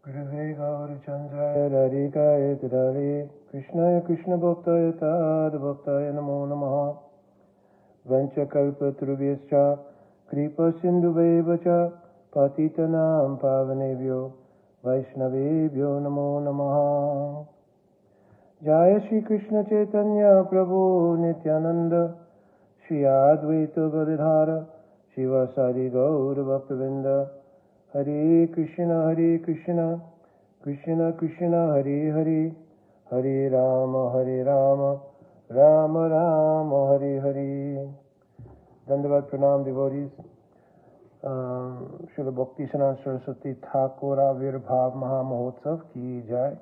Gurave Gauri Chandraya Radhikaya Tadari Krishnaya Krishna Bhaktaya Tad Bhaktaya Namo Namaha Vancha Kalpa Trubhyascha Kripa Sindhuvevacha Patitanam Pavanebhyo Vaishnavebhyo Namo Namaha Jaya Shri Krishna Chaitanya Prabhu Nityananda Shri Advaita Gadadhara Shivasari Gaura Bhaktavinda Hare Krishna, Krishna Krishna, Hare Hare, Hare Rama, Rama Rama, Hare Hare. Dandavat Pranam devotees. Srila Bhakti Saraswati Thakur Avirbhav Maha Mahotsav Ki Jai.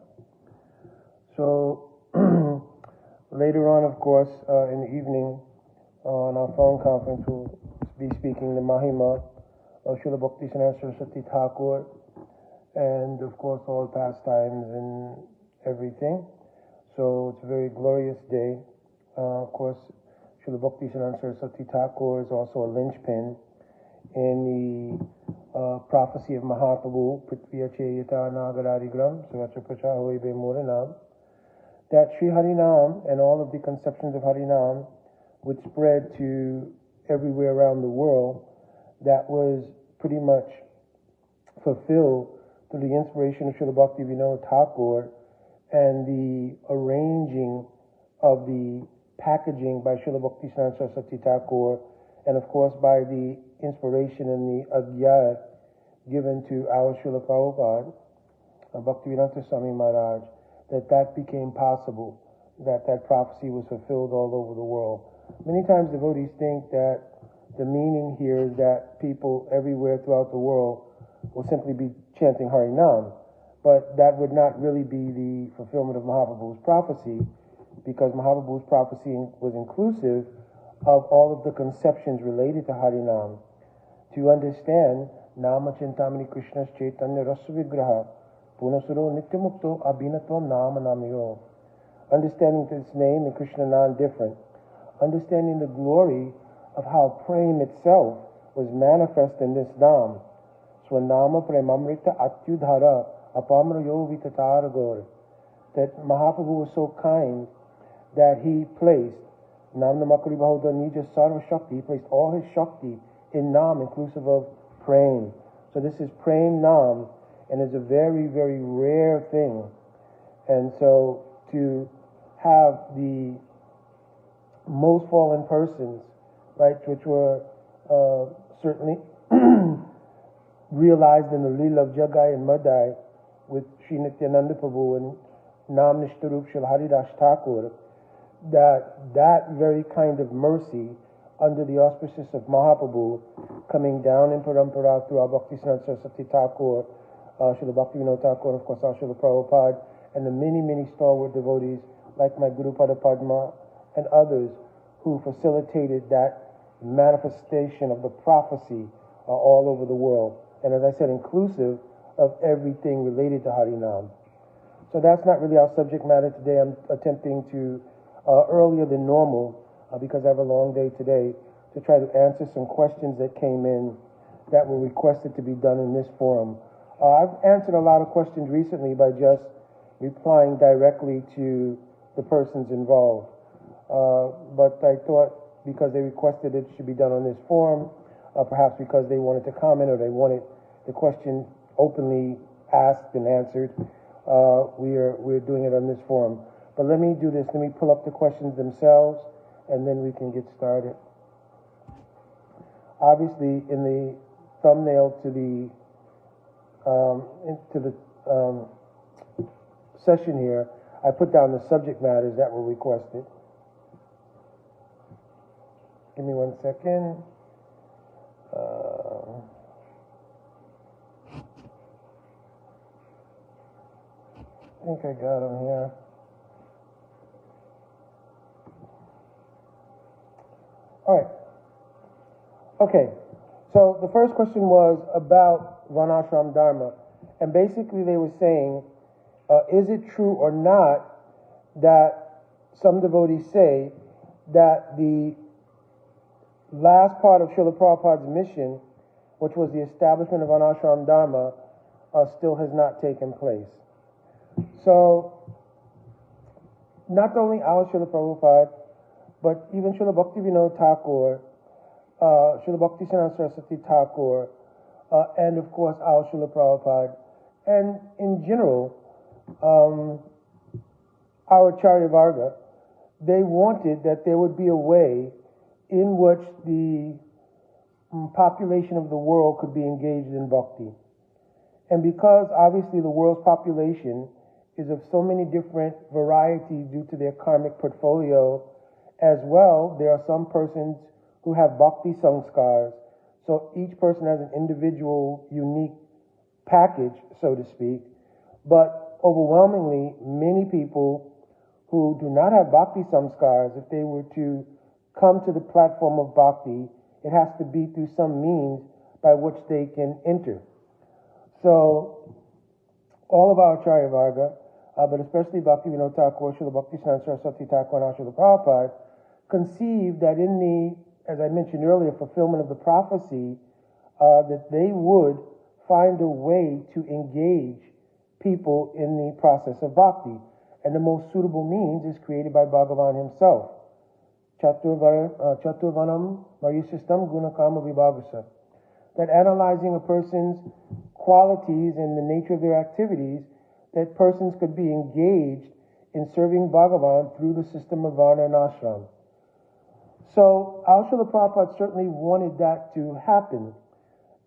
So, later on, of course, in the evening, on our phone conference, we'll be speaking the Mahima of Srila Bhakti Saraswati Thakur, and of course all pastimes and everything. So it's a very glorious day. Of course, Srila Bhakti Saraswati Thakur is also a linchpin in the prophecy of Mahaprabhu, Prithviya Cheyata Nagaradigram, Savatra Pracha Hoibe Moranam, that Sri Harinam and all of the conceptions of Harinam would spread to everywhere around the world. That was pretty much fulfilled through the inspiration of Srila Bhakti Vinod Thakur and the arranging of the packaging by Srila Bhakti Saraswati Thakur, and of course by the inspiration and the agya given to our Srila Prabhupada, Bhaktivedanta Swami Maharaj, that became possible, that prophecy was fulfilled all over the world. Many times devotees think that the meaning here is that people everywhere throughout the world will simply be chanting Harinam, but that would not really be the fulfillment of Mahaprabhu's prophecy, because Mahaprabhu's prophecy was inclusive of all of the conceptions related to Harinam. To understand Nama Chintamani Krishna's Chaitanya Rasa Vigraha Punasuro Nityamukto Abhinatvam Nama Namayo, understanding this name and Krishna non-different, understanding the glory of how Prem itself was manifest in this Nam. Swanama Premamrita Atyudhara Apamrayo Vitataragor. That Mahaprabhu was so kind that he placed Nam Namakari Bahuda Nija Sarva Shakti, he placed all his Shakti in Nam, inclusive of Prem. So this is Prem Nam, and it's a very, very rare thing. And so to have the most fallen persons, right, which were certainly realized in the Leela of Jagai and Madai with Sri Nityananda Prabhu and Nam Nishtarup Shri Haridas Thakur, that very kind of mercy under the auspices of Mahaprabhu coming down in Parampara through our Bhakti Saraswati Thakur, Srila Bhakti Vinod Thakur, of course, our Srila Prabhupada, and the many, many stalwart devotees like my Guru Pada Padma and others who facilitated that manifestation of the prophecy all over the world. And as I said, inclusive of everything related to Harinam. So that's not really our subject matter today. I'm attempting to, earlier than normal, because I have a long day today, to try to answer some questions that came in that were requested to be done in this forum. I've answered a lot of questions recently by just replying directly to the persons involved. But I thought because they requested it should be done on this forum, perhaps because they wanted to comment or they wanted the question openly asked and answered, we're doing it on this forum. But let me do this. Let me pull up the questions themselves, and then we can get started. Obviously, in the thumbnail to the session here, I put down the subject matters that were requested. Give me 1 second. I think I got them here. All right. Okay. So the first question was about Varnashram Dharma. And basically they were saying, is it true or not that some devotees say that the last part of Srila Prabhupada's mission, which was the establishment of Varnashram Dharma, still has not taken place. So, not only our Srila Prabhupada, but even Srila Bhaktivinoda Thakur, Srila Bhaktisiddhanta Saraswati Thakur, and of course our Srila Prabhupada, and in general, our Acharya Varga, they wanted that there would be a way in which the population of the world could be engaged in bhakti. And because obviously the world's population is of so many different varieties due to their karmic portfolio, as well, there are some persons who have bhakti samskars. So each person has an individual, unique package, so to speak. But overwhelmingly, many people who do not have bhakti samskars, if they were to come to the platform of bhakti, it has to be through some means by which they can enter. So, all of our Acharya Varga, but especially Bhaktivinoda Thakur, Srila Bhaktisiddhanta Saraswati Thakur, and Srila Prabhupada, conceived that in the, as I mentioned earlier, fulfillment of the prophecy, that they would find a way to engage people in the process of bhakti. And the most suitable means is created by Bhagavan himself. Chaturvanam Maryasistam Gunakama Vibhavasa. That analyzing a person's qualities and the nature of their activities, that persons could be engaged in serving Bhagavan through the system of Varna and Ashram. So, our Srila Prabhupada certainly wanted that to happen.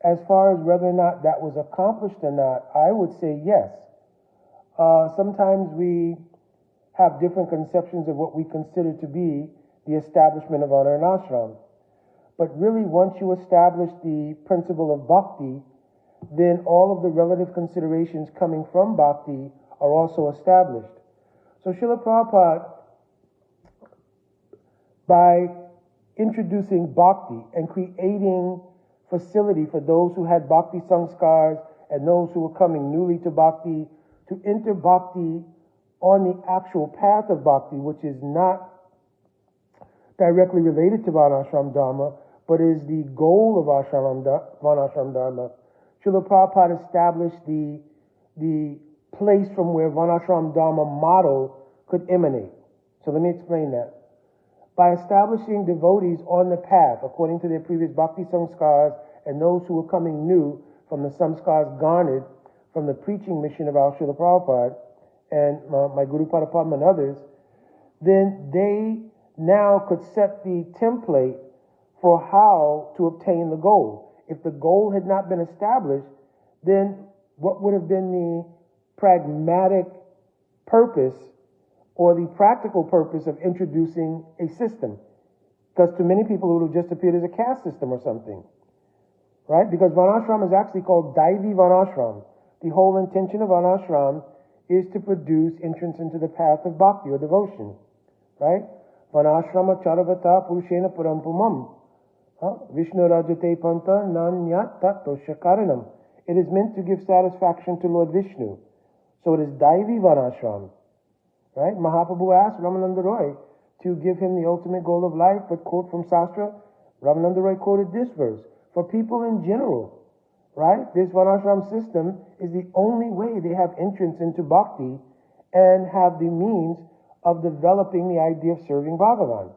As far as whether or not that was accomplished or not, I would say yes. Sometimes we have different conceptions of what we consider to be the establishment of Varna and Ashram. But really, once you establish the principle of bhakti, then all of the relative considerations coming from bhakti are also established. So Srila Prabhupada, by introducing bhakti and creating facility for those who had bhakti samskars and those who were coming newly to bhakti, to enter bhakti on the actual path of bhakti, which is not directly related to Varnashram Dharma, but is the goal of Varnashram Dharma. Srila Prabhupada established the place from where Varnashram Dharma model could emanate. So let me explain that. By establishing devotees on the path according to their previous bhakti samskars and those who were coming new from the samskars garnered from the preaching mission of our Srila Prabhupada and my Guru Padapadma and others, then they now could set the template for how to obtain the goal. If the goal had not been established, then what would have been the pragmatic purpose or the practical purpose of introducing a system? Because to many people it would have just appeared as a caste system or something, right? Because Varnashram is actually called Daivi Varnashram. The whole intention of Varnashram is to produce entrance into the path of bhakti or devotion, right? Varnashrama charavata purushena parampumam. Vishnu rajate panta nanyat tatosha karanam. It is meant to give satisfaction to Lord Vishnu. So it is Daivi Varnashram. Right? Mahaprabhu asked Ramananda Roy to give him the ultimate goal of life, but quote from Sastra, Ramananda Roy quoted this verse. For people in general, right? This Varnashram system is the only way they have entrance into bhakti and have the means of developing the idea of serving Bhagavan.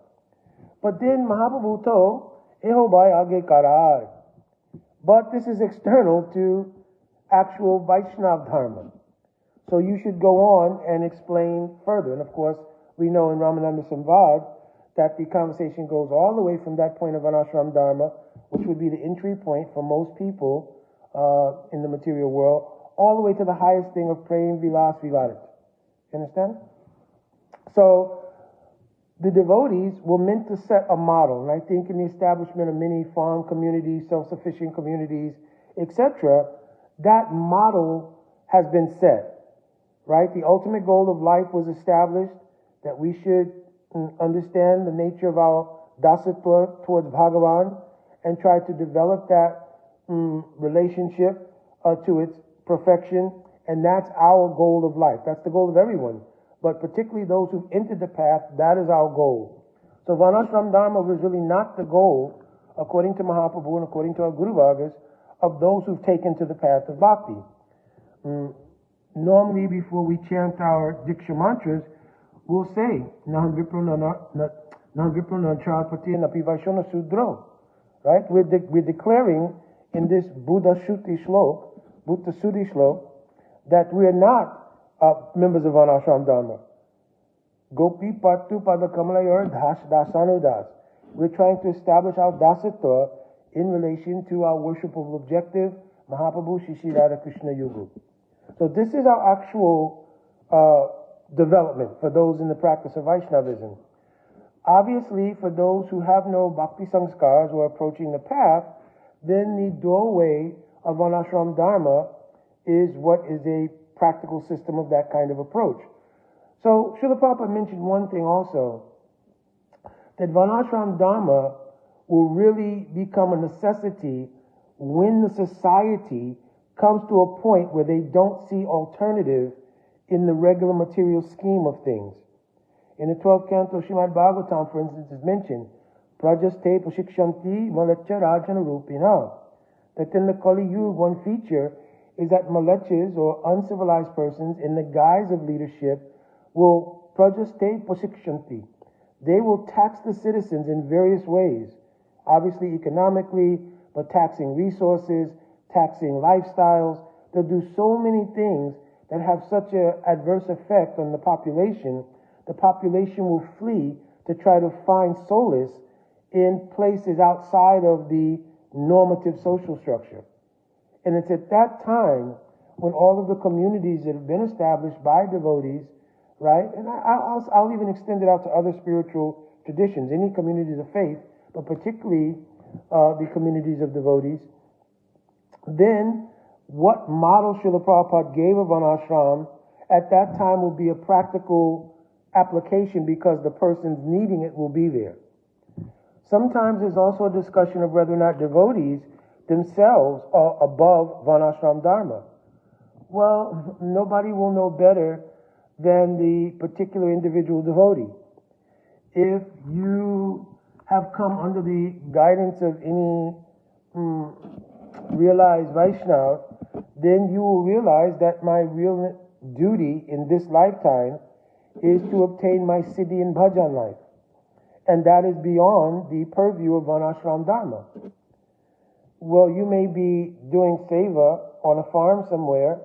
But then Mahaprabhu told, Eho bhai age karar. But this is external to actual Vaishnav Dharma. So you should go on and explain further. And of course, we know in Ramananda Samvad that the conversation goes all the way from that point of Varnashram Dharma, which would be the entry point for most people in the material world, all the way to the highest thing of Prem Vilas Vivarit. You understand? So the devotees were meant to set a model. And I think in the establishment of many farm communities, self-sufficient communities, etc., that model has been set. Right? The ultimate goal of life was established, that we should understand the nature of our dasatva towards Bhagavan and try to develop that relationship to its perfection. And that's our goal of life. That's the goal of everyone. But particularly those who've entered the path, that is our goal. So Varnashram Dharma was really not the goal, according to Mahaprabhu and according to our Guru Vargas, of those who've taken to the path of bhakti. Normally, before we chant our Diksha mantras, we'll say, Nahan Vipro Nacharpati Napi Vaishona Sudro. Right? We're declaring in this Buddha Shuddhi Shlok, that we are not members of Varnashram Dharma. Gopi Patu Pada Kamalayor Das Dasanu Das. We're trying to establish our dasatva in relation to our worshipable objective, Mahaprabhu Shri Radha Krishna Yugu. So this is our actual development for those in the practice of Vaishnavism. Obviously, for those who have no bhakti sanskars or approaching the path, then the doorway of Varnashram Dharma is what is a practical system of that kind of approach. So, Srila Prabhupada mentioned one thing also, that Varnashram Dharma will really become a necessity when the society comes to a point where they don't see alternative in the regular material scheme of things. In the 12th canto, Srimad Bhagavatam, for instance, is mentioned, Prajaste Pashikshanti Malacha Rajana Rupina. That in the Kali Yuga, one feature is that malechas or uncivilized persons in the guise of leadership will Prajaste Pashikshanti. They will tax the citizens in various ways. Obviously economically, but taxing resources, taxing lifestyles. They'll do so many things that have such an adverse effect on the population will flee to try to find solace in places outside of the normative social structure. And it's at that time when all of the communities that have been established by devotees, right, and I'll even extend it out to other spiritual traditions, any communities of faith, but particularly the communities of devotees, then what model Srila Prabhupada gave of an ashram at that time will be a practical application because the persons needing it will be there. Sometimes there's also a discussion of whether or not devotees themselves are above Varnashram Dharma. Well, nobody will know better than the particular individual devotee. If you have come under the guidance of any realized Vaishnava, then you will realize that my real duty in this lifetime is to obtain my siddhi and bhajan life. And that is beyond the purview of Varnashram Dharma. Well, you may be doing seva on a farm somewhere.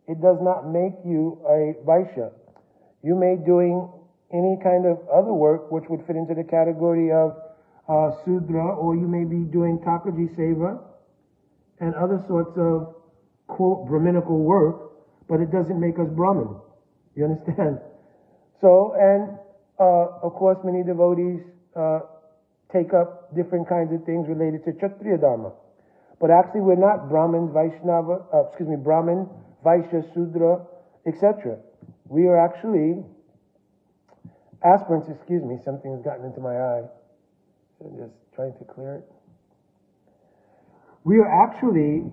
It does not make you a Vaishya. You may be doing any kind of other work which would fit into the category of Sudra, or you may be doing Thakurji seva and other sorts of, quote, Brahminical work, but it doesn't make us Brahmin. You understand? So, and of course, many devotees take up different kinds of things related to Kshatriya Dharma. But actually, we're not Brahmin, Brahmin, Vaishya, Sudra, etc. We are actually aspirants, something has gotten into my eye. So I'm just trying to clear it. We are actually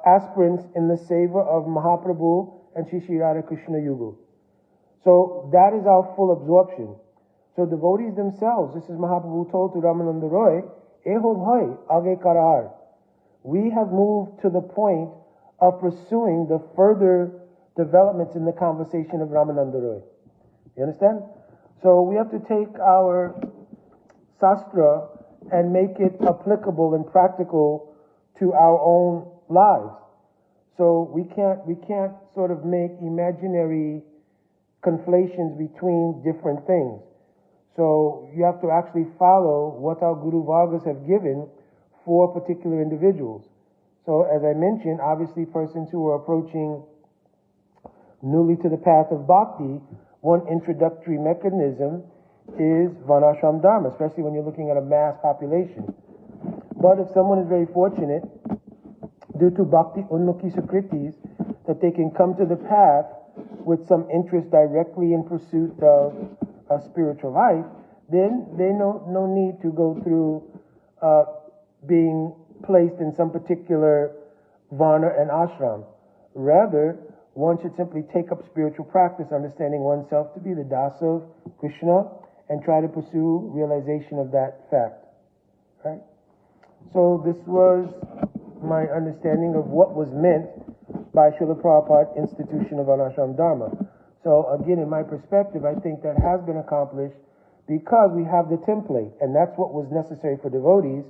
aspirants in the seva of Mahaprabhu and Shri Radha Krishna Yugu. So that is our full absorption. So devotees themselves, this is Mahaprabhu told to Ramananda Roy, Eho bhai age karar. We have moved to the point of pursuing the further developments in the conversation of Ramananda Roy. You understand? So we have to take our sastra and make it applicable and practical to our own lives. So we can't sort of make imaginary conflations between different things. So you have to actually follow what our Guru Vargas have given for particular individuals. So as I mentioned, obviously persons who are approaching newly to the path of bhakti, one introductory mechanism is Varnashram Dharma, especially when you're looking at a mass population. But if someone is very fortunate, due to bhakti unmukhi sukritis, that they can come to the path with some interest directly in pursuit of a spiritual life, then they no need to go through being placed in some particular varna and ashram. Rather, one should simply take up spiritual practice, understanding oneself to be the das of Krishna, and try to pursue realization of that fact. Right? So this was my understanding of what was meant by Srila Prabhupada institution of Varnashram Dharma. So again, in my perspective, I think that has been accomplished because we have the template, and that's what was necessary for devotees,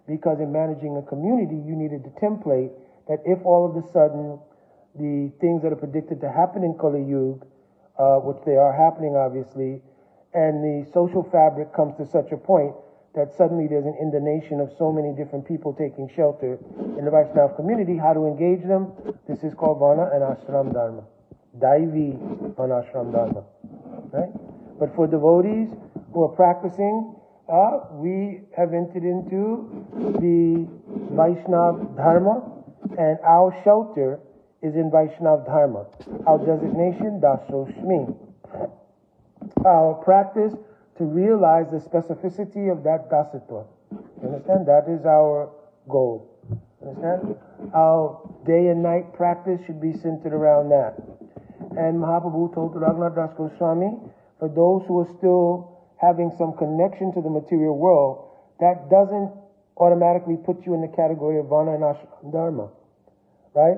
because in managing a community, you needed the template that if all of a sudden the things that are predicted to happen in Kali Yuga, which they are happening obviously, and the social fabric comes to such a point that suddenly there's an inundation of so many different people taking shelter in the Vaishnava community, how to engage them? This is called Varna and Ashram Dharma. Daivi Varnashram Dharma. Right? But for devotees who are practicing, we have entered into the Vaishnava Dharma, and our shelter is in Vaishnava Dharma. Our designation, Daso Shmi. Our practice to realize the specificity of that dasatva. You understand? That is our goal. Understand? Our day and night practice should be centered around that. And Mahaprabhu told Raghunath Das Goswami, for those who are still having some connection to the material world, that doesn't automatically put you in the category of Varna and Ashram Dharma. Right?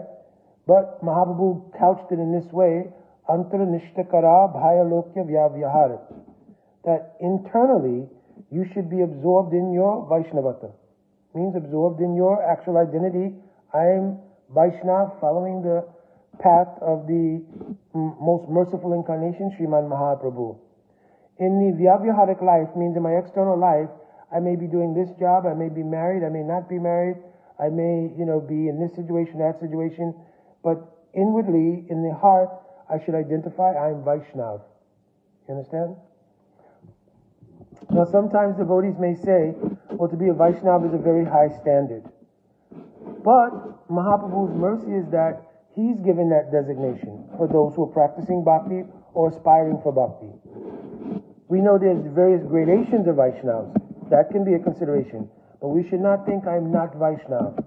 But Mahaprabhu couched it in this way, Antara Nishtakara Bhayalokya Vyavyahara. That internally, you should be absorbed in your Vaishnavata. Means absorbed in your actual identity. I am Vaishnav, following the path of the most merciful incarnation, Sriman Mahaprabhu. In the Vyavyaharik life, means in my external life, I may be doing this job, I may be married, I may not be married, I may, be in this situation, that situation, but inwardly, in the heart, I should identify I am Vaishnav. You understand? Now, sometimes devotees may say, well, to be a Vaishnava is a very high standard. But Mahaprabhu's mercy is that he's given that designation for those who are practicing bhakti or aspiring for bhakti. We know there's various gradations of Vaishnavas. That can be a consideration. But we should not think I'm not Vaishnav.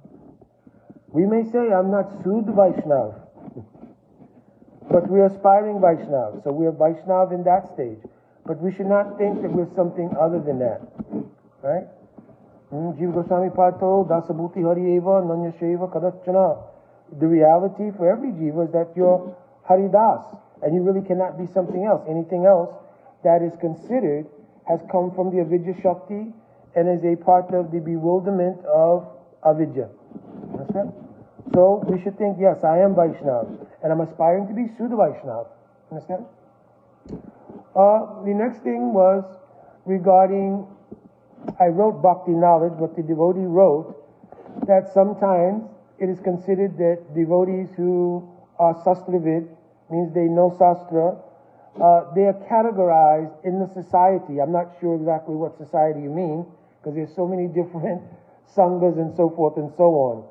We may say I'm not Sud Vaishnav. But we're aspiring Vaishnav. So we're Vaishnav in that stage. But we should not think that we're something other than that. Right? Jiva Goswami Pato, Dasabhuti Hari Eva, Nanya Sheva Kadachana. The reality for every jiva is that you're Haridas, and you really cannot be something else. Anything else that is considered has come from the Avidya Shakti and is a part of the bewilderment of Avidya. Understand? So we should think, yes, I am Vaishnav, and I'm aspiring to be Sudha Vaishnav. Understand? The next thing was regarding, I wrote Bhakti knowledge, but the devotee wrote that sometimes it is considered that devotees who are sastravid, means they know sastra, they are categorized in the society. I'm not sure exactly what society you mean, because there's so many different sanghas and so forth and so on.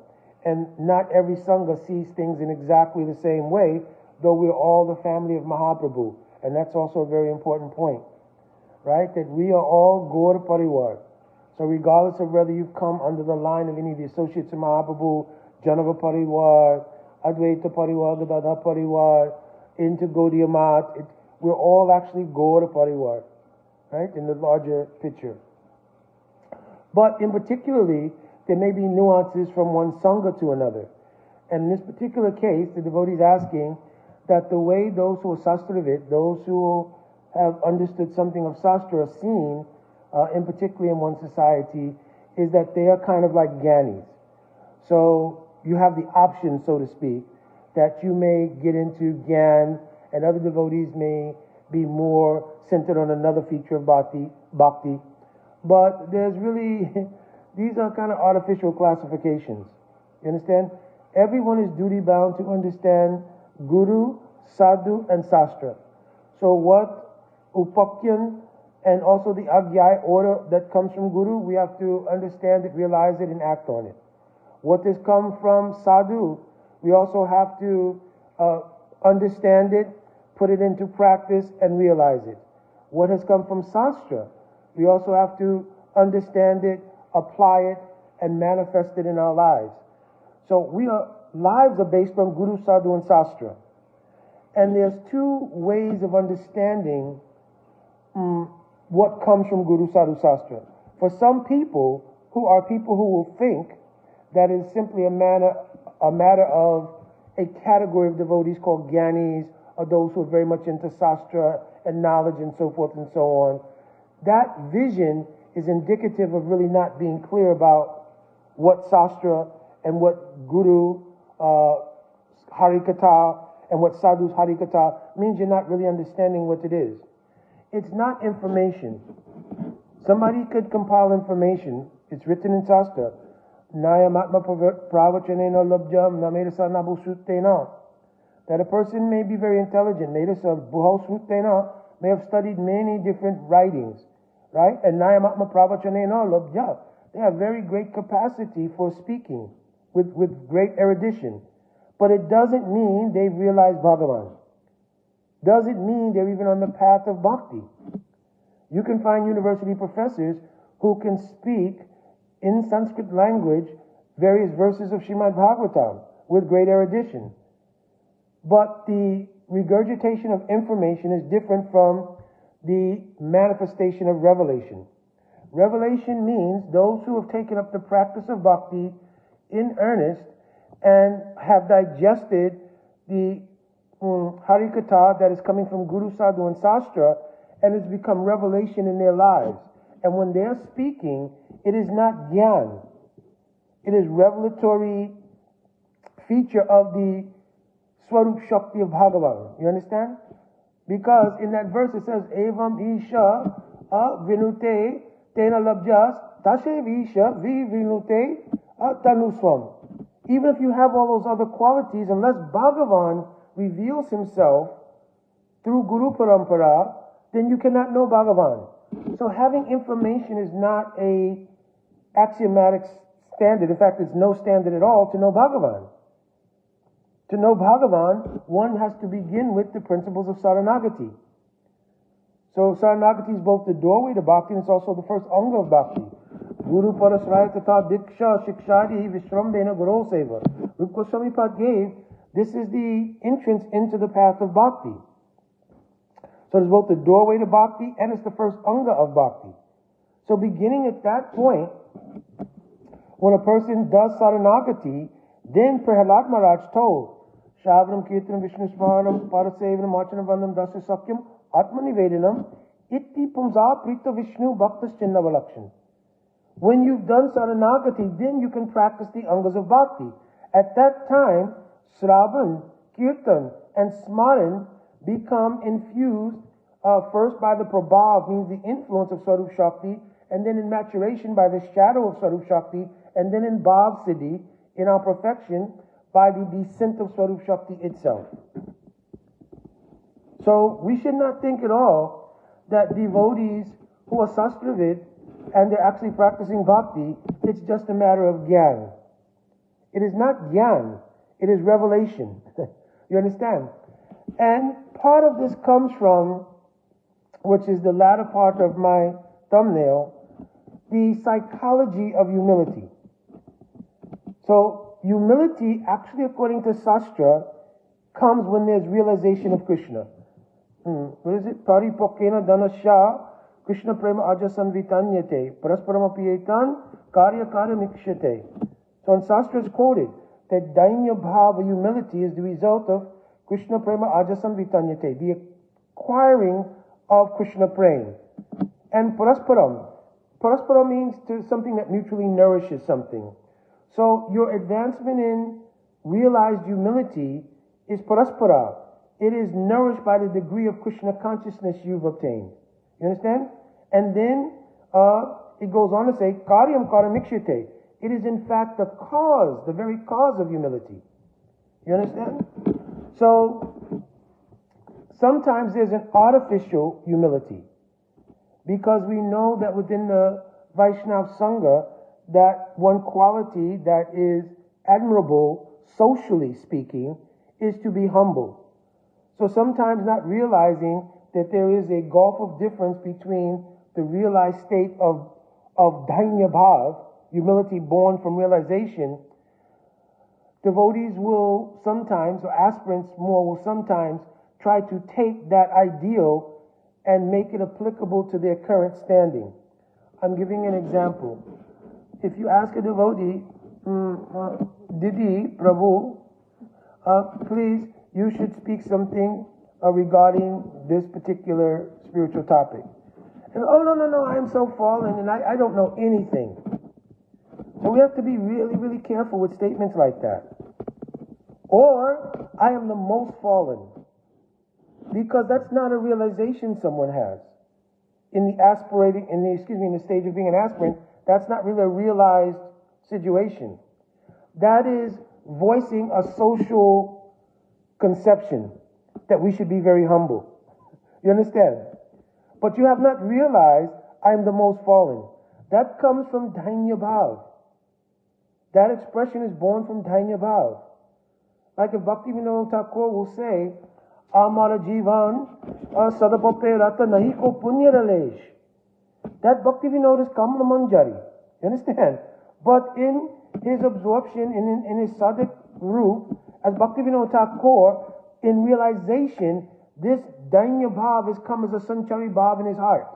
And not every sangha sees things in exactly the same way, though we're all the family of Mahaprabhu. And that's also a very important point, right? That we are all Gaur Parivar. So regardless of whether you've come under the line of any of the associates of Mahaprabhu, Janava Parivar, Advaita Parivar, Gadadha Parivar, into Gaudiya Math, we're all actually Gaur Parivar, right? In the larger picture. But in particularly, there may be nuances from one sangha to another. And in this particular case, the devotee is asking that the way those who are sastravid, those who have understood something of sastra are seen, in particularly in one society, is that they are kind of like gyanis. So you have the option, so to speak, that you may get into gyan, and other devotees may be more centered on another feature of bhakti. But there's really, these are kind of artificial classifications. You understand? Everyone is duty bound to understand Guru, Sadhu, and Sastra. So what Upakyan and also the Agyay order that comes from Guru, we have to understand it, realize it, and act on it. What has come from Sadhu, we also have to understand it, put it into practice, and realize it. What has come from Sastra, we also have to understand it, apply it, and manifest it in our lives. So lives are based on Guru, Sadhu, and Sastra. And there's two ways of understanding what comes from Guru, Sadhu, Sastra. For some people who will think that is simply a matter of a category of devotees called Gyanis, or those who are very much into Sastra and knowledge and so forth and so on. That vision is indicative of really not being clear about what Sastra and what Guru Harikatha and what Sadhu's Harikatha means. You're not really understanding what it is. It's not information. Somebody could compile information. It's written in Sastra. Nayamatma pravachanena labjam namerasa nabusutena. That a person may be very intelligent, may have studied many different writings, right? And Nayamatma pravachanena labjam. They have very great capacity for speaking with great erudition. But it doesn't mean they've realized Bhagavan. Doesn't mean they're even on the path of bhakti. You can find university professors who can speak in Sanskrit language various verses of Srimad Bhagavatam with great erudition. But the regurgitation of information is different from the manifestation of revelation. Revelation means those who have taken up the practice of bhakti in earnest and have digested the Harikatha that is coming from Guru, Sadhu and Sastra, and has become revelation in their lives. And when they're speaking, it is not Gyan. It is revelatory feature of the Swarup Shakti of Bhagavan. You understand? Because in that verse it says, Evam Isha Vinute Tena Labjas Tashev Isha Vi Vinute Tanuswam. Even if you have all those other qualities, unless Bhagavan reveals himself through Guru Parampara, then you cannot know Bhagavan. So having information is not a axiomatic standard. In fact, it's no standard at all to know Bhagavan. To know Bhagavan, one has to begin with the principles of Saranagati. So Saranagati is both the doorway to Bhakti and it's also the first anga of Bhakti. Guru Parasraya Tata Diksha Shikshadi Vishramdena Guru Seva. Rup Goswami Pad gave, this is the entrance into the path of Bhakti. So it's both the doorway to Bhakti and it's the first anga of Bhakti. So beginning at that point, when a person does Saranagati, then Prahalad Maharaj told, Shravanam Kirtanam Vishnu Smaranam Parasevanam Archanam Vandam Dasya Sakyam Atmanivedanam Itti Pumsa Prita Vishnu Bhaktas Chinnavalakshan. When you've done Saranagati, then you can practice the angas of Bhakti. At that time, Shravan, Kirtan and Smaran become infused first by the Prabhav, means the influence of Swarup Shakti, and then in maturation by the shadow of Swarup Shakti, and then in Bhav Siddhi, in our perfection, by the descent of Swarup Shakti itself. So we should not think at all that devotees who are sastravid and they're actually practicing bhakti, it's just a matter of gyan. It is not gyan, it is revelation. You understand? And part of this comes from, which is the latter part of my thumbnail, the psychology of humility. So humility, actually according to Sastra, comes when there's realization of Krishna. What is it? Paripokena dhanasya Krishna prema ajasanvitanyate parasparamapiyetan karya mikshate. So in Sastra it's quoted that dainya bhava, humility, is the result of Krishna prema ajasanvitanyate, the acquiring of Krishna prema. And parasparam means something that mutually nourishes something. So your advancement in realized humility is paraspara. It is nourished by the degree of Krishna consciousness you've obtained. You understand? And then it goes on to say, karyam karamikshate. It is in fact the cause, the very cause of humility. You understand? So sometimes there's an artificial humility, because we know that within the Vaishnav Sangha, that one quality that is admirable, socially speaking, is to be humble. So sometimes not realizing that there is a gulf of difference between the realized state of dainya bhav, humility born from realization, devotees will sometimes, or aspirants more, will sometimes try to take that ideal and make it applicable to their current standing. I'm giving an example. If you ask a devotee, Didi, Prabhu, please, you should speak something regarding this particular spiritual topic. And, oh, no, I am so fallen and I don't know anything. So we have to be really, really careful with statements like that. Or, I am the most fallen. Because that's not a realization someone has. In the stage of being an aspirant, that's not really a realized situation. That is voicing a social conception that we should be very humble. You understand? But you have not realized I am the most fallen. That comes from Dainya Bhav. That expression is born from Dainya Bhav. Like if Bhakti Vinod Thakur will say, Amara Jivan Sadapape Rata Nahi Ko Punya Ralesh. That Bhakti Vinod is Kamla Manjari. You understand? But in his absorption, in his sadhak root, as Bhakti Vinod Thakur, in realization, this Dainya Bhav has come as a Sanchari Bhav in his heart.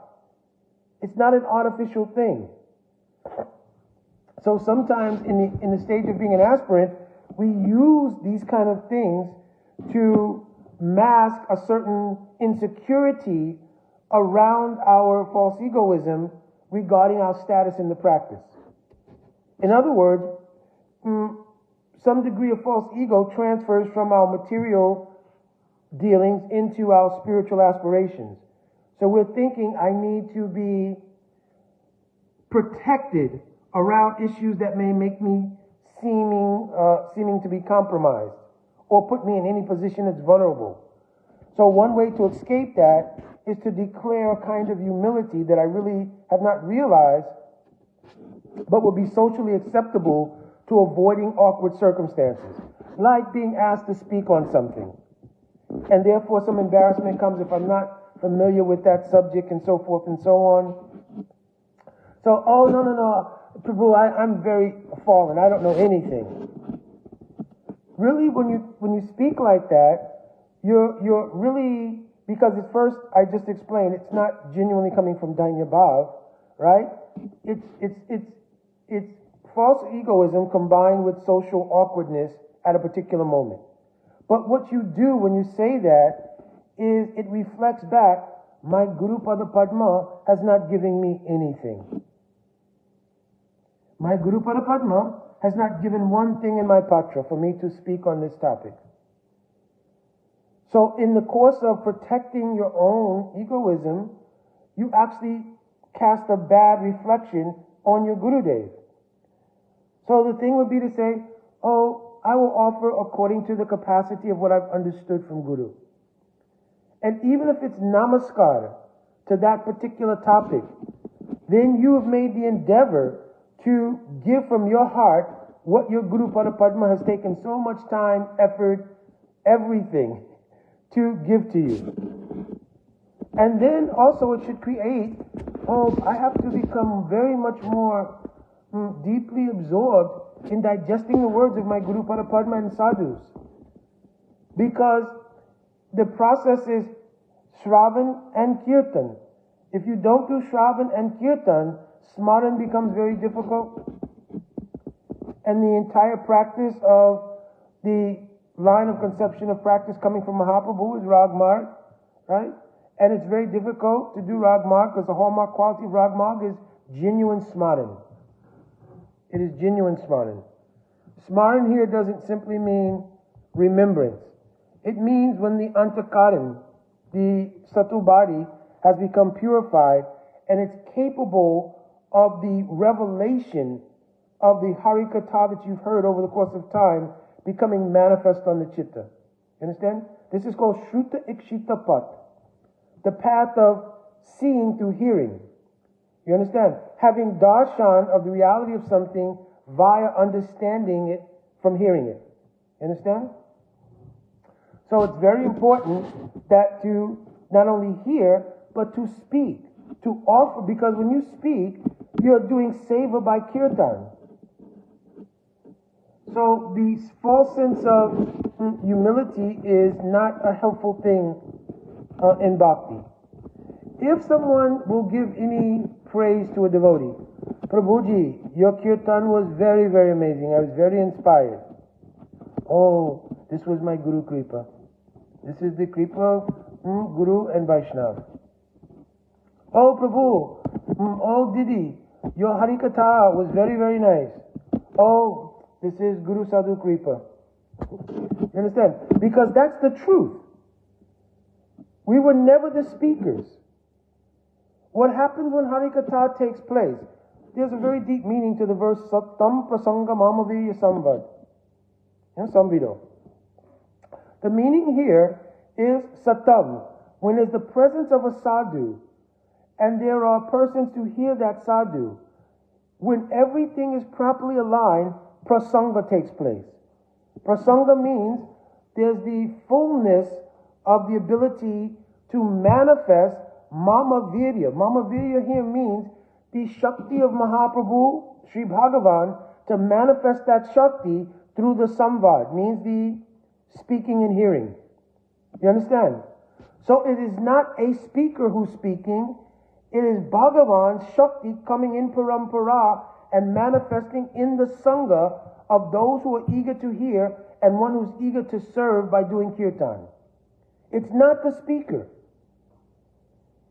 It's not an artificial thing. So sometimes in the stage of being an aspirant, we use these kind of things to mask a certain insecurity around our false egoism regarding our status in the practice. In other words, some degree of false ego transfers from our material dealings into our spiritual aspirations. So we're thinking, I need to be protected around issues that may make me seeming to be compromised or put me in any position that's vulnerable. So one way to escape that is to declare a kind of humility that I really have not realized, but would be socially acceptable to avoiding awkward circumstances, like being asked to speak on something. And therefore some embarrassment comes if I'm not familiar with that subject and so forth and so on. So, oh, no, Prabhu, I'm very fallen. I don't know anything. Really, when you speak like that, you're really, because at first I just explained, it's not genuinely coming from Dainya Bhav, right? It's false egoism combined with social awkwardness at a particular moment. But what you do when you say that is it reflects back, my Guru Pada Padma has not given me anything. My Guru Pada Padma has not given one thing in my patra for me to speak on this topic. So in the course of protecting your own egoism, you actually cast a bad reflection on your Gurudev. So the thing would be to say, oh, I will offer according to the capacity of what I've understood from Guru. And even if it's namaskar to that particular topic, then you have made the endeavor to give from your heart what your Guru Pada Padma has taken so much time, effort, everything to give to you. And then also it should create, I have to become very much more deeply absorbed in digesting the words of my Guru Pada Padma and sadhus. Because the process is Shravan and Kirtan. If you don't do Shravan and Kirtan, Smaran becomes very difficult. And the entire practice of the line of conception of practice coming from Mahaprabhu is Rag Marg, right? And it's very difficult to do Rag Marg because the hallmark quality of Rag Marg is genuine Smaran. It is genuine Smaran. Smaran here doesn't simply mean remembrance. It means when the Antakaran, the subtle body, has become purified and it's capable of the revelation of the Harikatha that you've heard over the course of time becoming manifest on the chitta. You understand? This is called Shruta Ikshita Pat, the path of seeing through hearing. You understand? Having darshan of the reality of something via understanding it from hearing it. You understand? So it's very important that to not only hear, but to speak, to offer, because when you speak, you're doing seva by kirtan. So the false sense of humility is not a helpful thing in bhakti. If someone will give any praise to a devotee, Prabhuji, your kirtan was very, very amazing. I was very inspired. Oh, This was my Guru Kripa. This is the Kripa of Guru and Vaishnav. Oh Prabhu, oh Didi, your Harikatha was very, very nice. Oh, this is Guru Sadhu Kripa. You understand? Because that's the truth. We were never the speakers. What happens when Harikatha takes place? There's a very deep meaning to the verse Satam Prasanga Mamaviya Samvad. Samvido. The meaning here is Satam, when there's the presence of a sadhu, and there are persons to hear that sadhu. When everything is properly aligned, prasanga takes place. Prasanga means there's the fullness of the ability to manifest Mama Virya. Mama Virya here means the Shakti of Mahaprabhu, Sri Bhagavan, to manifest that Shakti through the Samvad, means the speaking and hearing. You understand? So it is not a speaker who's speaking, it is Bhagavan's Shakti coming in parampara and manifesting in the Sangha of those who are eager to hear and one who's eager to serve by doing kirtan. It's not the speaker.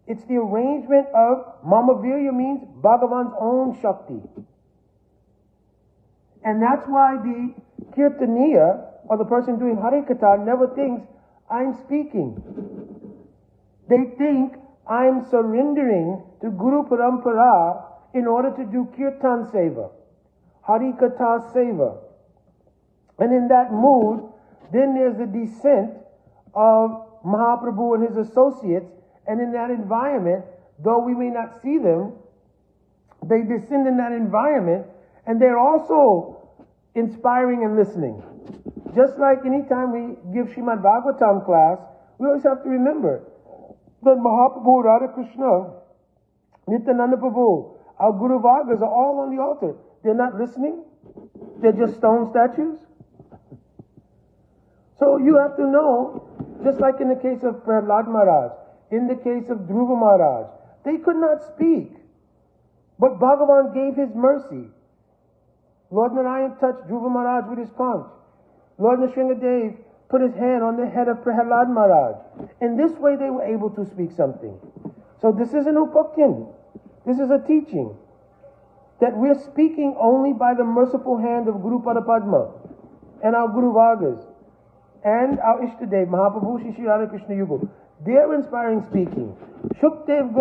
It's the arrangement of Mama Virya means Bhagavan's own Shakti. And that's why the Kirtaniya, or the person doing Harikatha, never thinks, I'm speaking. They think, I'm surrendering to Guru Parampara in order to do Kirtan Seva, Harikatha Seva. And in that mood, then there's the descent of Mahaprabhu and his associates, and in that environment, though we may not see them, they descend in that environment, and they're also inspiring and listening. Just like anytime we give Srimad Bhagavatam class, we always have to remember that Mahaprabhu, Radha Krishna, Nityananda Prabhu, our Guru Vargas are all on the altar. They're not listening. They're just stone statues. So you have to know, just like in the case of Prahlad Maharaj, in the case of Dhruva Maharaj, they could not speak. But Bhagavan gave his mercy. Lord Narayan touched Dhruva Maharaj with his conch. Lord Nrsingadev put his hand on the head of Prahlad Maharaj. In this way they were able to speak something. So this is an upakyan. This is a teaching. That we're speaking only by the merciful hand of Guru Padapadma and our Guru Vargas and our Ishtadev, Mahaprabhu Shri Radha Krishna Yugal. They're inspiring speaking. Shukdev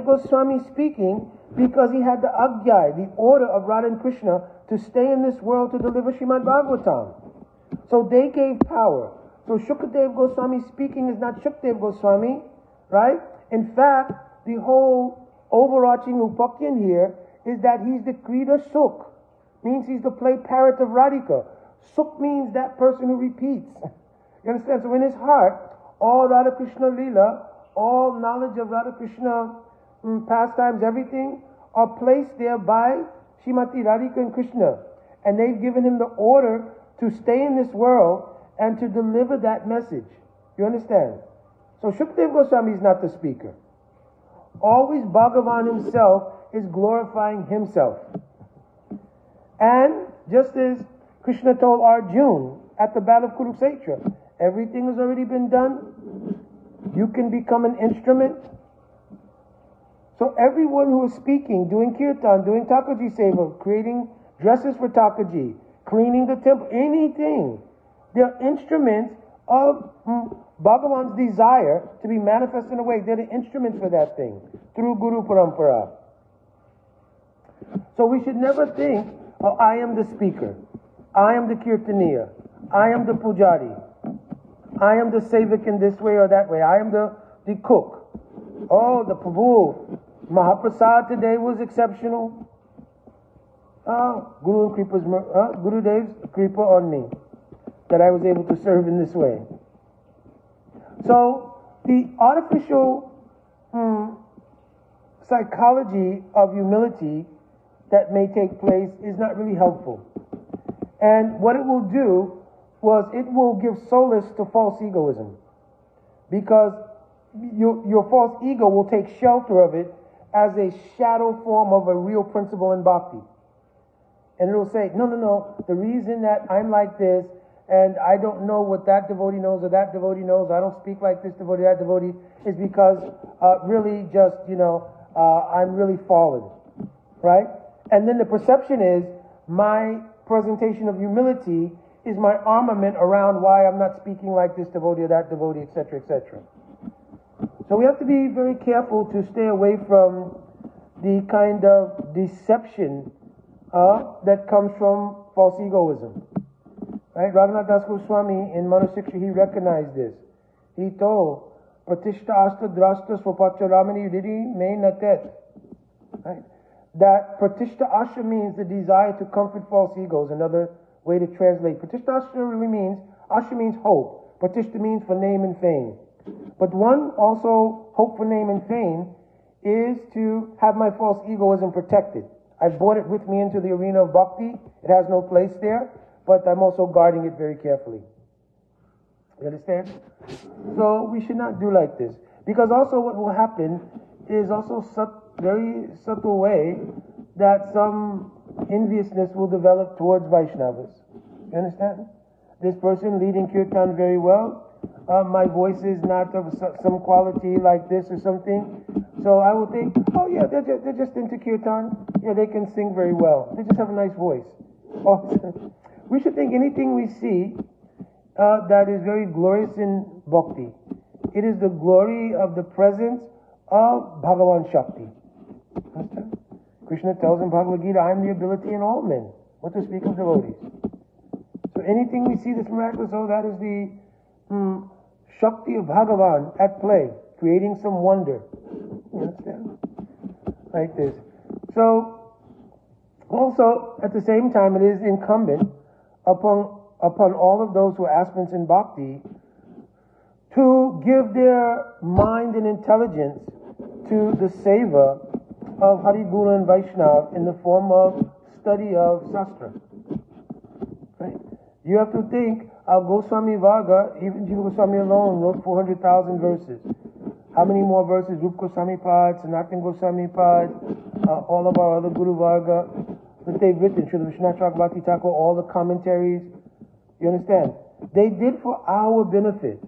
Goswami speaking because he had the Agyai, the order of Radha and Krishna, to stay in this world to deliver Srimad Bhagavatam. So they gave power. So Shukdev Goswami speaking is not Shukdev Goswami, right? In fact, the whole overarching upakyan here is that he's the Krida Suk, means he's the play parrot of Radhika. Suk means that person who repeats. You understand? So in his heart, all Radha Krishna Leela, all knowledge of Radha Krishna pastimes, everything, are placed there by Srimati Radhika and Krishna. And they've given him the order to stay in this world and to deliver that message. You understand? So Shukdev Goswami is not the speaker. Always Bhagavan himself is glorifying himself. And just as Krishna told Arjuna at the Battle of Kurukshetra, everything has already been done. You can become an instrument. So everyone who is speaking, doing kirtan, doing Thakurji Seva, creating dresses for Thakurji, cleaning the temple, anything, they're instruments of Bhagavan's desire to be manifest in a way. They're the instruments for that thing through Guru Parampara. So we should never think, oh, I am the speaker, I am the Kirtaniya, I am the Pujari, I am the Sevak in this way or that way, I am the cook. Oh, the Prabhu, Mahaprasad today was exceptional. Gurudev's kripa on me, that I was able to serve in this way. So, the artificial psychology of humility that may take place is not really helpful. And what it will do was it will give solace to false egoism. Because your false ego will take shelter of it as a shadow form of a real principle in bhakti. And it will say, no, the reason that I'm like this and I don't know what that devotee knows or that devotee knows, I don't speak like this devotee, that devotee, is because really just, I'm really fallen, right? And then the perception is my presentation of humility is my armament around why I'm not speaking like this devotee or that devotee, etc., etc. So we have to be very careful to stay away from the kind of deception that comes from false egoism. Right? Raghunath Das Goswami in Manusiksha, he recognized this. He told, Pratishta asta drasta swapacha ramani yudhiri me natet. Right? That Pratishta asha means the desire to comfort false egos. Another way to translate. Pratishta asha really means, asha means hope. Pratishta means for name and fame. But one also hope for name and fame is to have my false egoism protected. I've brought it with me into the arena of bhakti. It has no place there, but I'm also guarding it very carefully. You understand? So we should not do like this. Because also what will happen is also very subtle way that some enviousness will develop towards Vaishnavas. You understand? This person leading kirtan very well, my voice is not of some quality like this or something. So I will think, oh yeah, they're just into kirtan. Yeah, they can sing very well. They just have a nice voice. We should think anything we see that is very glorious in bhakti. It is the glory of the presence of Bhagavan Shakti. Understand? Krishna tells in Bhagavad Gita, I am the ability in all men. What to speak of devotees? So anything we see that's miraculous, that is the Shakti of Bhagavan at play, creating some wonder. You understand? Like this. So, also, at the same time, it is incumbent upon all of those who are aspirants in bhakti to give their mind and intelligence to the seva of Hari Guru and Vaishnav in the form of study of Shastra. Right? You have to think, Goswami Varga, even Jiva Goswami alone, wrote 400,000 verses. How many more verses? Rup Goswami Pad, Sanatana Goswami Pad, all of our other Guru Varga that they've written, Srila Vishwanath Chakrabarti Thakur, all the commentaries. You understand? They did for our benefit.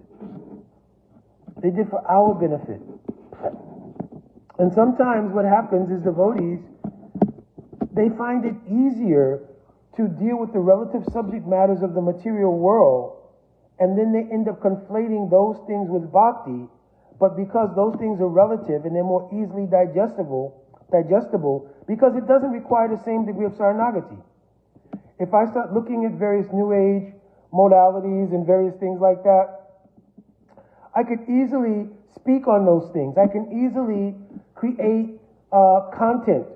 They did for our benefit. And sometimes what happens is devotees, they find it easier to deal with the relative subject matters of the material world, and then they end up conflating those things with bhakti, but because those things are relative and they're more easily digestible, because it doesn't require the same degree of saranagati. If I start looking at various New Age modalities and various things like that, I could easily speak on those things. I can easily create content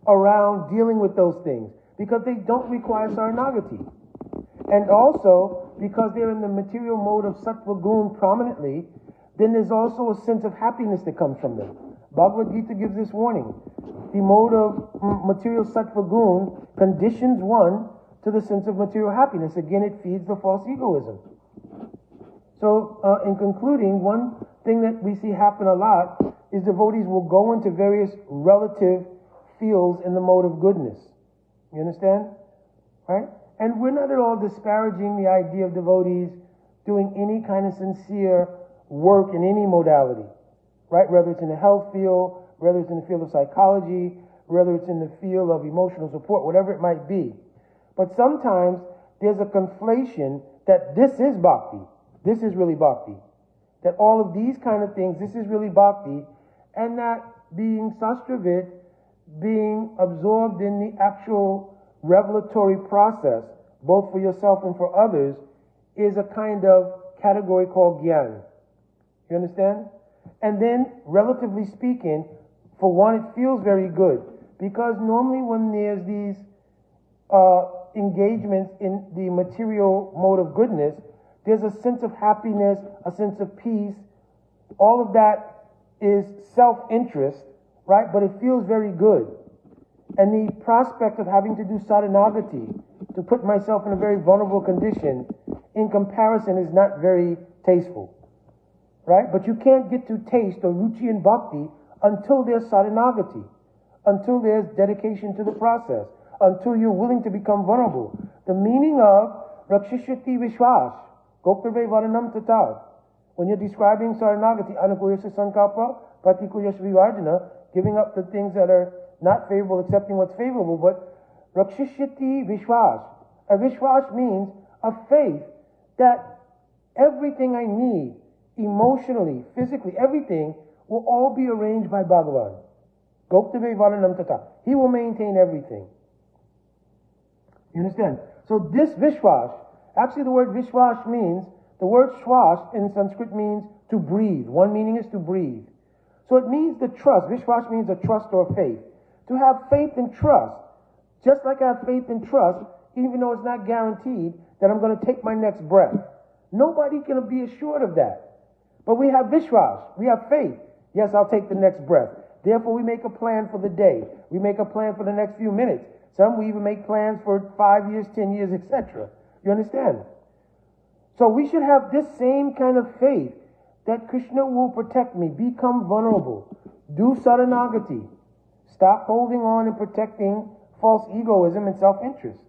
around dealing with those things because they don't require saranagati. And also, because they're in the material mode of sattva gun prominently, then there's also a sense of happiness that comes from them. Bhagavad Gita gives this warning. The mode of material sattva gun conditions one to the sense of material happiness. Again, it feeds the false egoism. So, in concluding, one thing that we see happen a lot is devotees will go into various relative fields in the mode of goodness. You understand? Right? And we're not at all disparaging the idea of devotees doing any kind of sincere work in any modality. Right? Whether it's in the health field, whether it's in the field of psychology, whether it's in the field of emotional support, whatever it might be. But sometimes there's a conflation that this is bhakti. This is really bhakti. That all of these kind of things, this is really bhakti, and that being sastravit, being absorbed in the actual revelatory process, both for yourself and for others, is a kind of category called gyan. You understand? And then, relatively speaking, for one, it feels very good, because normally when there's these engagements in the material mode of goodness, there's a sense of happiness, a sense of peace. All of that is self-interest, right? But it feels very good. And the prospect of having to do sadhanagati, to put myself in a very vulnerable condition, in comparison is not very tasteful, right? But you can't get to taste or ruchi and bhakti until there's sadhanagati, until there's dedication to the process, until you're willing to become vulnerable. The meaning of Rakshishyati Vishwas, Goptave Varanam Tata. When you're describing Saranagati, Anukuyasya Sankalpa, Pratikuyasya Vivarjana, giving up the things that are not favorable, accepting what's favorable, but Rakshishyati Vishwas. A Vishwas means a faith that everything I need, emotionally, physically, everything, will all be arranged by Bhagavan. Goptave Varanam Tata. He will maintain everything. You understand? So this Vishwas, actually the word Vishwas means, the word Shwas in Sanskrit means to breathe. One meaning is to breathe. So it means the trust. Vishwas means a trust or faith. To have faith and trust, just like I have faith and trust, even though it's not guaranteed that I'm going to take my next breath. Nobody can be assured of that. But we have Vishwas. We have faith. Yes, I'll take the next breath. Therefore, we make a plan for the day. We make a plan for the next few minutes. Some we even make plans for 5 years, 10 years, etc. You understand? So we should have this same kind of faith that Krishna will protect me, become vulnerable, do saranagati, stop holding on and protecting false egoism and self-interest.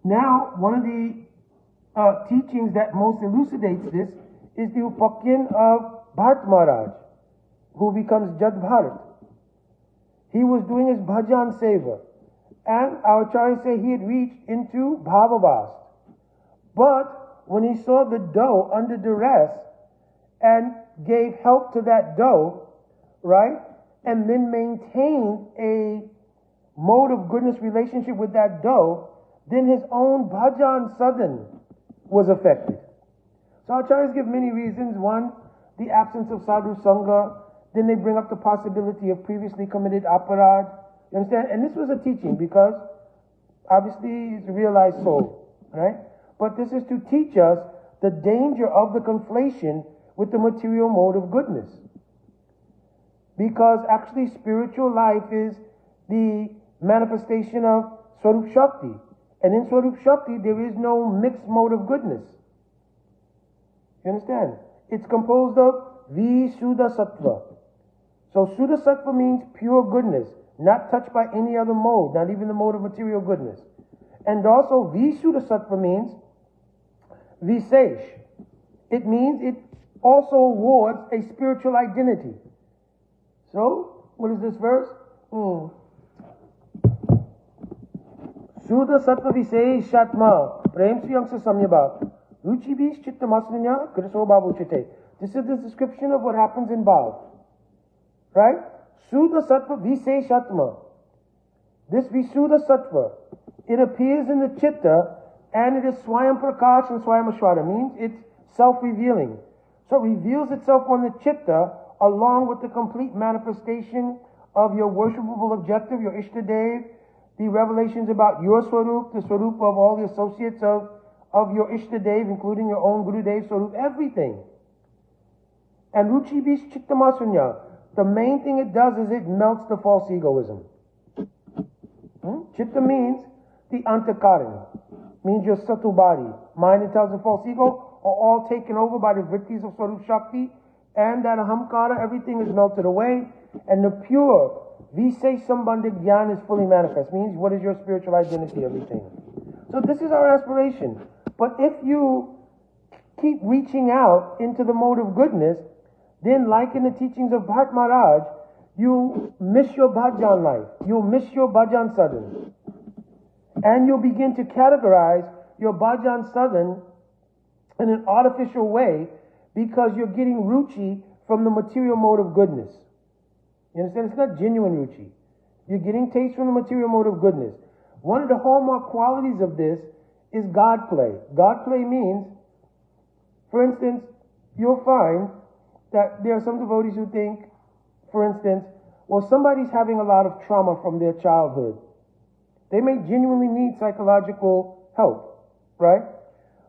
Now, one of the teachings that most elucidates this is the Upakyan of Bharat Maharaj, who becomes Jad Bharat. He was doing his bhajan seva, and our acharyas say he had reached into Bhavavast. But when he saw the dough under duress and gave help to that dough, right, and then maintained a mode of goodness relationship with that dough, then his own bhajan sadhan was affected. So our acharyas give many reasons. One, the absence of sadhu sangha. Then they bring up the possibility of previously committed aparad. You understand? And this was a teaching because obviously he's a realized soul, right? But this is to teach us the danger of the conflation with the material mode of goodness. Because actually spiritual life is the manifestation of Swarup Shakti. And in Swarup Shakti there is no mixed mode of goodness. You understand? It's composed of Visuddha Sattva. So Suddha Sattva means pure goodness, not touched by any other mode, not even the mode of material goodness. And also Visuddha Sattva means Visesh. It means it also awards a spiritual identity. So, what is this verse? Suddha Sattva Visesh Shatma Prem Sriyangsa Samyabha Ruchi Bish Chitta Masnanya Kriso Babu Chitte. This is the description of what happens in Bhav. Right? Suddha Sattva Viseshatma. This Visuddha Sattva, it appears in the Chitta and it is Swayam Prakash and Swayam Ashwara, means it's self-revealing. So it reveals itself on the Chitta along with the complete manifestation of your worshipable objective, your Ishtadev, the revelations about your Swarup, the Swarup of all the associates of your Ishtadev, including your own Gurudev Swarup, everything. And Ruchi Bish Chittamasanya, the main thing it does is it melts the false egoism. Chitta means the antakaran, means your subtle body. Mind, intelligence, false ego are all taken over by the vrittis of Swarup Shakti, and that ahamkara, everything is melted away, and the pure Visay Sambandhik Gyan is fully manifest, means what is your spiritual identity, everything. So this is our aspiration. But if you keep reaching out into the mode of goodness, then like in the teachings of Bharat Maharaj, you miss your bhajan life. You'll miss your bhajan sadhan. And you'll begin to categorize your bhajan sadhan in an artificial way because you're getting ruchi from the material mode of goodness. You understand? It's not genuine ruchi. You're getting taste from the material mode of goodness. One of the hallmark qualities of this is God play. God play means, for instance, you'll find that there are some devotees who think, for instance, well, somebody's having a lot of trauma from their childhood. They may genuinely need psychological help, right?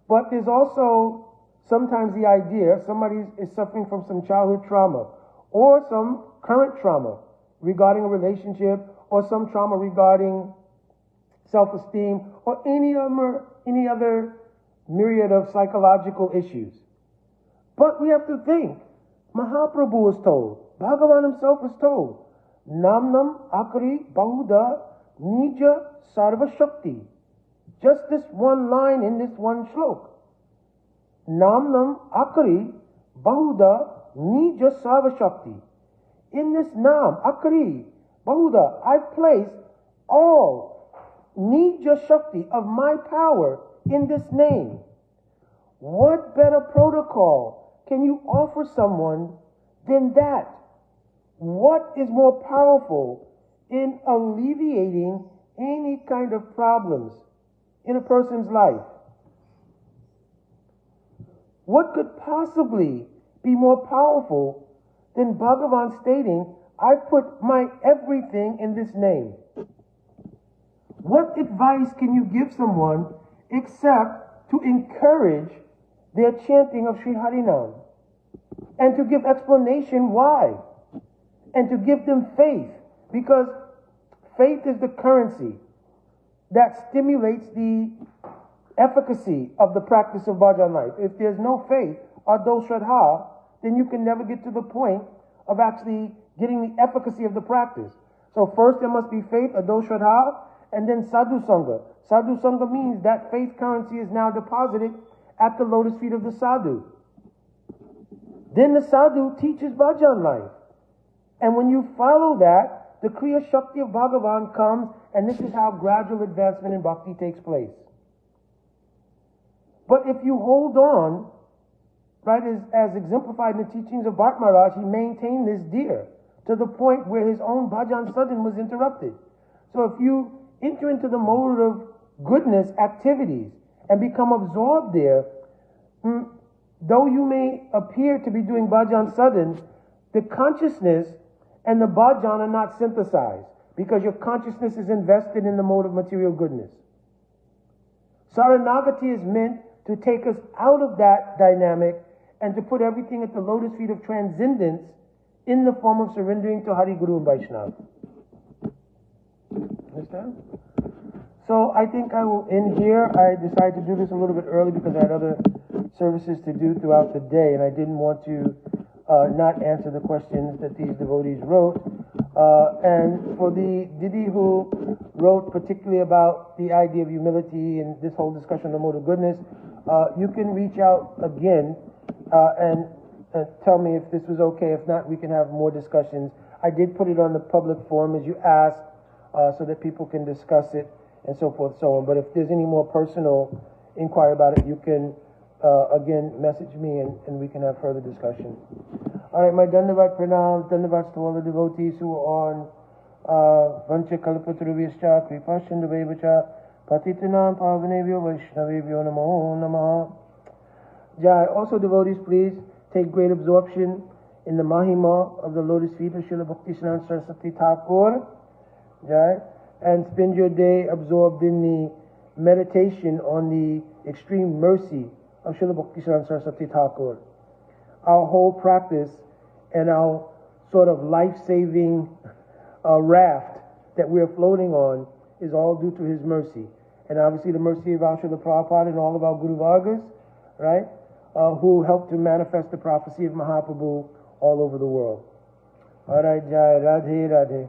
But there's also sometimes the idea somebody is suffering from some childhood trauma or some current trauma regarding a relationship or some trauma regarding self-esteem or any other myriad of psychological issues. But we have to think, Mahaprabhu was told, Bhagavan himself was told, Namnam Akari Bahuda Nija Sarva Shakti. just this one line in this one shlok. Namnam Akari Bahuda Nija Sava Shakti. In this Nam, Akari Bahuda, I've placed all Nija Shakti of my power in this name. What better protocol can you offer someone than that? What is more powerful in alleviating any kind of problems in a person's life? What could possibly be more powerful than Bhagavan stating, I put my everything in this name? What advice can you give someone except to encourage their chanting of Sri Harinam and to give explanation why and to give them faith, because faith is the currency that stimulates the efficacy of the practice of bhajan life. If there's no faith, ado shraddha, then you can never get to the point of actually getting the efficacy of the practice. So first there must be faith, ado shraddha, and then sadhu sangha. Sadhu sangha means that faith currency is now deposited at the lotus feet of the sadhu. Then the sadhu teaches bhajan life. And when you follow that, the Kriya Shakti of Bhagavan comes, and this is how gradual advancement in bhakti takes place. But if you hold on, right, as exemplified in the teachings of Bharat Maharaj, he maintained this deer to the point where his own bhajan sadhan was interrupted. So if you enter into the mode of goodness activities and become absorbed there, though you may appear to be doing bhajan sadhan, the consciousness and the bhajan are not synthesized because your consciousness is invested in the mode of material goodness. Saranagati is meant to take us out of that dynamic and to put everything at the lotus feet of transcendence in the form of surrendering to Hari, Guru, and Vaishnava. Understand? So I think I will end here. I decided to do this a little bit early because I had other services to do throughout the day, and I didn't want to not answer the questions that these devotees wrote. And for the Didi who wrote particularly about the idea of humility and this whole discussion of the mode of goodness, you can reach out again and tell me if this was okay. If not, we can have more discussions. I did put it on the public forum as you asked, so that people can discuss it and so forth and so on. But if there's any more personal inquiry about it, you can again message me and we can have further discussion. All right, my Dandavat Pranam, Dandavats to all the devotees who are on Vancha Kalpataruvishcha, Kripa Shindavevacha, Patitanam Pavanevyo Vaishnavevyo Namo Namaha. Jai. Also, devotees, please take great absorption in the Mahima of the lotus feet of Srila Bhakti Saraswati Thakur. Jai. And spend your day absorbed in the meditation on the extreme mercy of Srila Bhakti Saraswati Thakur. Our whole practice and our sort of life-saving raft that we're floating on is all due to his mercy. And obviously the mercy of our Srila Prabhupada and all of our Guru Vargas, right, who helped to manifest the prophecy of Mahaprabhu all over the world. All right, Jai, Radhe, Radhe.